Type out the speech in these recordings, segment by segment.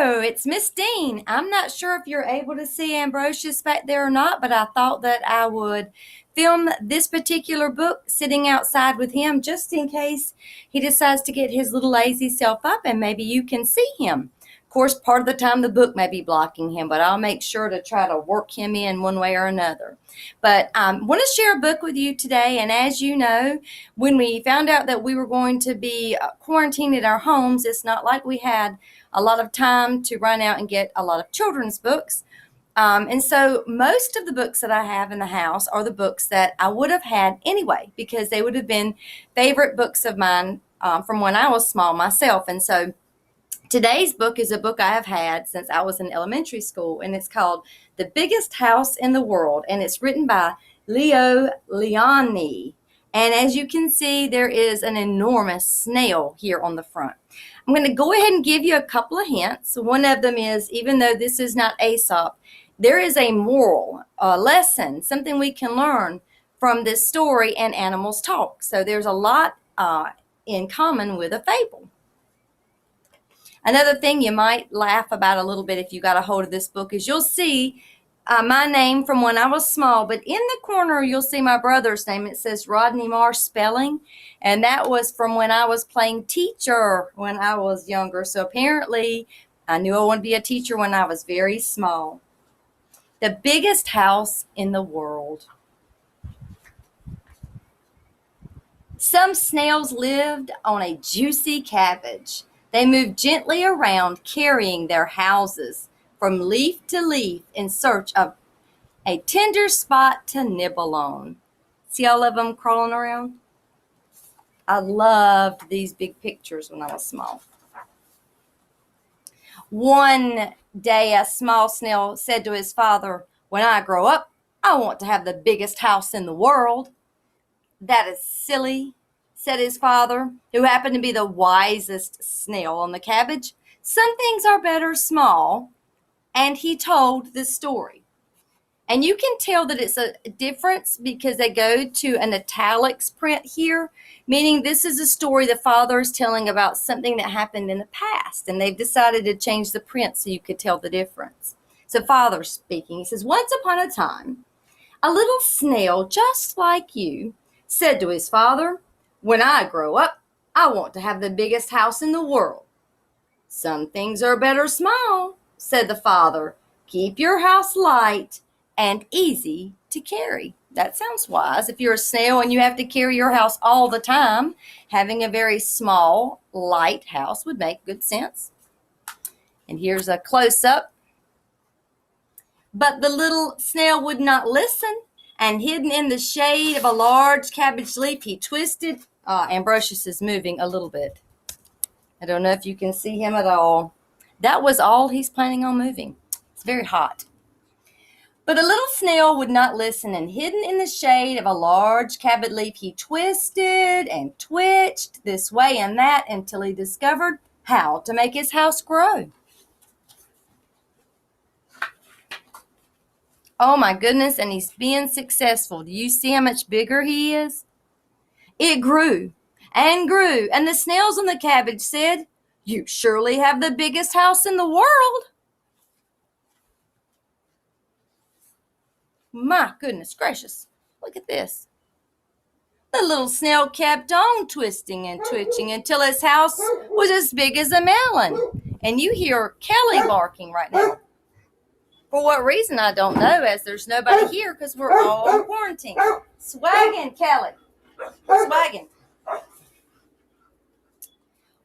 Hello, it's Miss Dean. I'm not sure if you're able to see Ambrosius back there or not, but I thought that I would film this particular book sitting outside with him just in case he decides to get his little lazy self up and maybe you can see him. Of course, part of the time the book may be blocking him, but I'll make sure to try to work him in one way or another. But I want to share a book with you today, and as you know, when we found out that we were going to be quarantined at our homes, it's not like we had a lot of time to run out and get a lot of children's books. And so most of the books that I have in the house are the books that I would have had anyway, because they would have been favorite books of mine from when I was small myself. And so today's book is a book I have had since I was in elementary school, and it's called The Biggest House in the World, and it's written by Leo Lionni. And as you can see, there is an enormous snail here on the front. I'm going to go ahead and give you a couple of hints. One of them is, even though this is not Aesop, there is a moral, a lesson, something we can learn from this story and animals talk. So there's a lot in common with a fable. Another thing you might laugh about a little bit if you got a hold of this book is you'll see my name from when I was small, but in the corner you'll see my brother's name. It says Rodney Marr Spelling, and that was from when I was playing teacher when I was younger. So apparently I knew I wanted to be a teacher when I was very small. The biggest house in the world. Some snails lived on a juicy cabbage. They moved gently around, carrying their houses from leaf to leaf in search of a tender spot to nibble on. See all of them crawling around? I loved these big pictures when I was small. One day, a small snail said to his father, "When I grow up, I want to have the biggest house in the world." "That is silly," said his father, who happened to be the wisest snail on the cabbage. "Some things are better small." And he told this story. And you can tell that it's a difference because they go to an italics print here, meaning this is a story the father is telling about something that happened in the past, and they've decided to change the print so you could tell the difference. So father speaking, he says, "Once upon a time, a little snail just like you said to his father, 'When I grow up, I want to have the biggest house in the world.' 'Some things are better small,' said the father. 'Keep your house light and easy to carry.'" That sounds wise. If you're a snail and you have to carry your house all the time, having a very small, light house would make good sense. And here's a close-up. But the little snail would not listen, and hidden in the shade of a large cabbage leaf, he twisted. Ambrosius is moving a little bit. I don't know if you can see him at all. That was all he's planning on moving. It's very hot. But a little snail would not listen, and hidden in the shade of a large cabbage leaf, he twisted and twitched this way and that until he discovered how to make his house grow. Oh my goodness, and he's being successful. Do you see how much bigger he is? It grew and grew, and the snails on the cabbage said, "You surely have the biggest house in the world." My goodness gracious, look at this. The little snail kept on twisting and twitching until his house was as big as a melon. And you hear Kelly barking right now. For what reason, I don't know, as there's nobody here because we're all in quarantine. Swaggin', Kelly. Swaggin'.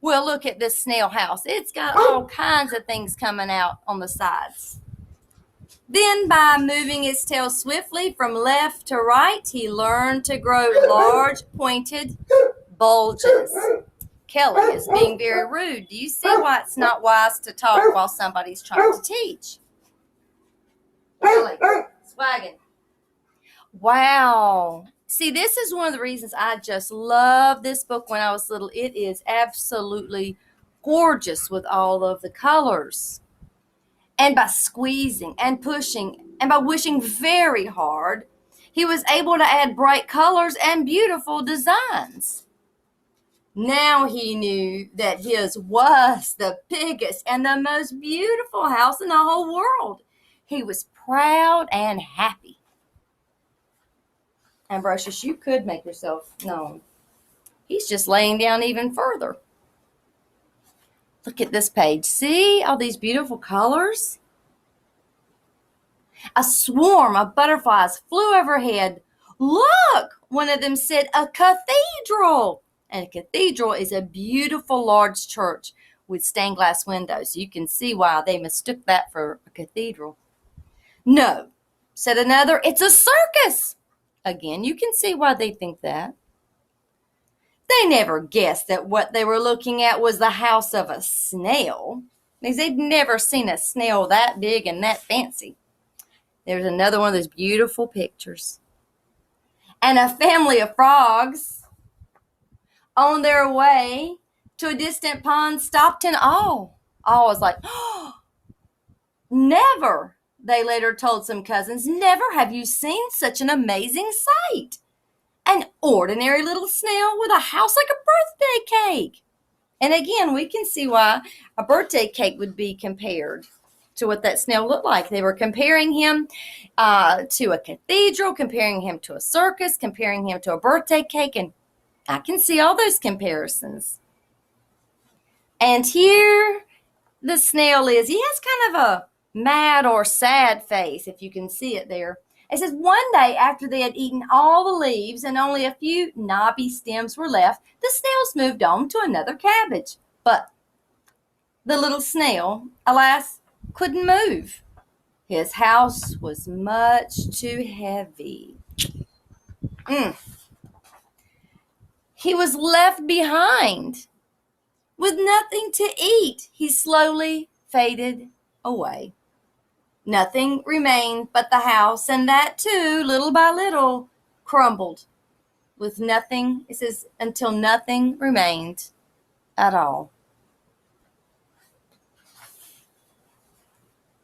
Well, look at this snail house. It's got all kinds of things coming out on the sides. Then, by moving his tail swiftly from left to right, he learned to grow large, pointed bulges. Kelly is being very rude. Do you see why it's not wise to talk while somebody's trying to teach? Kelly, swagging. Wow. See, this is one of the reasons I just loved this book when I was little. It is absolutely gorgeous with all of the colors. And by squeezing and pushing and by wishing very hard, he was able to add bright colors and beautiful designs. Now he knew that his was the biggest and the most beautiful house in the whole world. He was proud and happy. Ambrosius, you could make yourself known. He's just laying down even further. Look at this page. See all these beautiful colors? A swarm of butterflies flew overhead. Look, one of them said, a cathedral. And a cathedral is a beautiful large church with stained glass windows. You can see why they mistook that for a cathedral. No, said another, it's a circus. Again, you can see why they think that. They never guessed that what they were looking at was the house of a snail, because they'd never seen a snail that big and that fancy. There's another one of those beautiful pictures. And a family of frogs on their way to a distant pond stopped in awe. Awe was like, oh, never, they later told some cousins, never have you seen such an amazing sight. An ordinary little snail with a house like a birthday cake. And again, we can see why a birthday cake would be compared to what that snail looked like. They were comparing him to a cathedral, comparing him to a circus, comparing him to a birthday cake, and I can see all those comparisons. And here the snail is. He has kind of a mad or sad face, if you can see it there. It says, one day after they had eaten all the leaves and only a few knobby stems were left, the snails moved on to another cabbage. But the little snail, alas, couldn't move. His house was much too heavy. He was left behind with nothing to eat. He slowly faded away. Nothing remained but the house, and that too, little by little, crumbled. With nothing, it says, until nothing remained at all.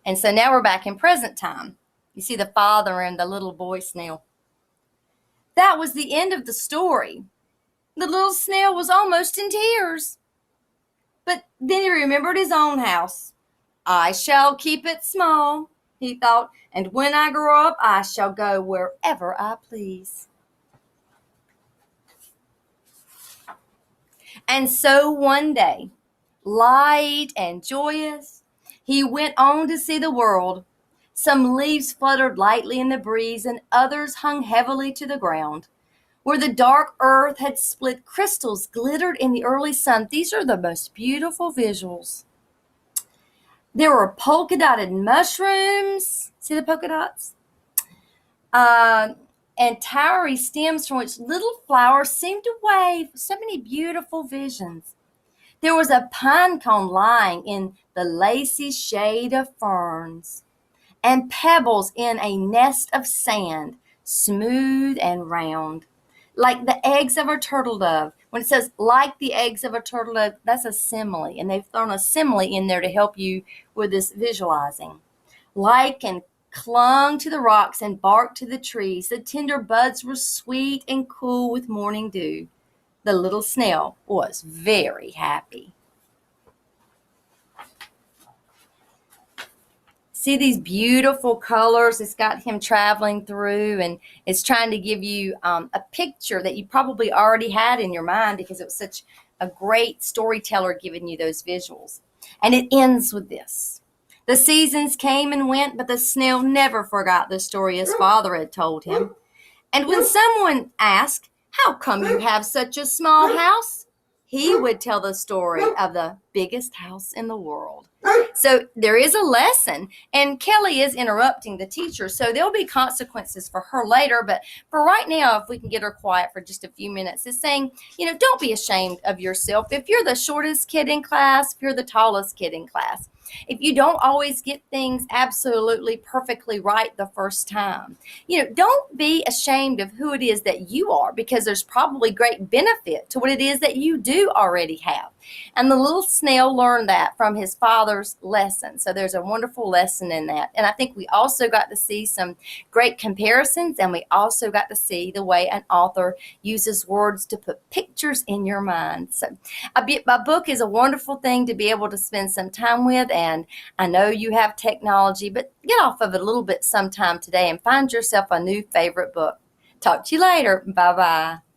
And so now we're back in present time. You see the father and the little boy snail. That was the end of the story. The little snail was almost in tears. But then he remembered his own house. I shall keep it small, he thought, and when I grow up, I shall go wherever I please. And so one day, light and joyous, he went on to see the world. Some leaves fluttered lightly in the breeze, and others hung heavily to the ground. Where the dark earth had split, crystals glittered in the early sun. These are the most beautiful visuals. There were polka-dotted mushrooms. See the polka dots? And towery stems from which little flowers seemed to wave. So many beautiful visions. There was a pine cone lying in the lacy shade of ferns, and pebbles in a nest of sand, smooth and round, like the eggs of a turtle dove. When it says like the eggs of a turtle dove, that's a simile, and they've thrown a simile in there to help you with this visualizing. Like and clung to the rocks and barked to the trees. The tender buds were sweet and cool with morning dew. The little snail was very happy. See these beautiful colors it's got him traveling through, and it's trying to give you a picture that you probably already had in your mind because it was such a great storyteller giving you those visuals. And it ends with this. The seasons came and went, but the snail never forgot the story his father had told him. And when someone asked, how come you have such a small house? He would tell the story of the biggest house in the world. So there is a lesson, and Kelly is interrupting the teacher, so there'll be consequences for her later. But for right now, if we can get her quiet for just a few minutes, it's saying, don't be ashamed of yourself. If you're the shortest kid in class, if you're the tallest kid in class, if you don't always get things absolutely perfectly right the first time, don't be ashamed of who it is that you are, because there's probably great benefit to what it is that you do. do already have. And the little snail learned that from his father's lesson. So there's a wonderful lesson in that. And I think we also got to see some great comparisons, and we also got to see the way an author uses words to put pictures in your mind. So my book is a wonderful thing to be able to spend some time with, and I know you have technology, but get off of it a little bit sometime today and find yourself a new favorite book. Talk to you later. Bye-bye.